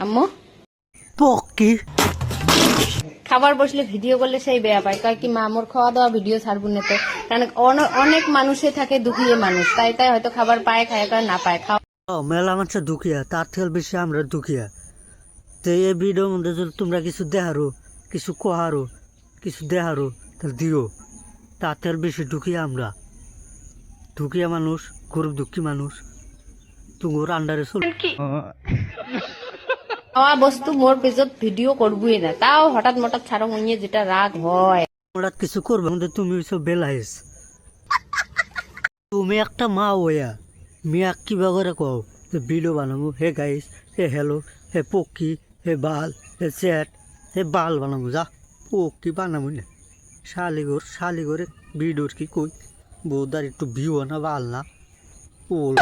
আম্মু পকি খাবার বসলে ভিডিও করলে সেই বেয়া পায়, কয় কি মা মোর খাওয়া দাওয়া ভিডিও ছাড়বো না তো, কারণ অনেক মানুষে থাকে দুঃখিয়ে মানুষ, তাই তাই হয়তো খাবার পায় খায় করে না পায় খাওয়া। মেলা মানুষ দুঃখিয়া, তার থেকে বেশি আমরা দুঃখিয়া। তো এই ভিডিওর মধ্যে যদি তোমরা কিছু দেখারো, কিছু কহারো, কিছু দেখারো, তাহলে দিও। তার থেকে বেশি দুঃখিয়া আমরা, দুঃখিয়া মানুষ, গরিব দুঃখী মানুষ, তুঙ্গুর আন্ডারে চল। খাওয়া বস্তু মোর পেজত ভিডিও করবই না, তাও হঠাৎ মঠাৎ ছাড়ো মুইয়ে যেটা রাগ হয়। হঠাৎ কিছু করবে আমাদের, তুমি হইছো বেলাইস। তুমি একটা মা ওয়া মিয়া কিবা করে কও যে ভিডিও বানাবো, হে গাইস, হে হ্যালো, হে পক্ষী, হে বাল, হে চ্যাট, হে বাল বানাবো, যা পক্ষী বানাবো না। শালিগরে ভিডিওর কি কই, বউদার একটু ভিউ না বাল না ওল।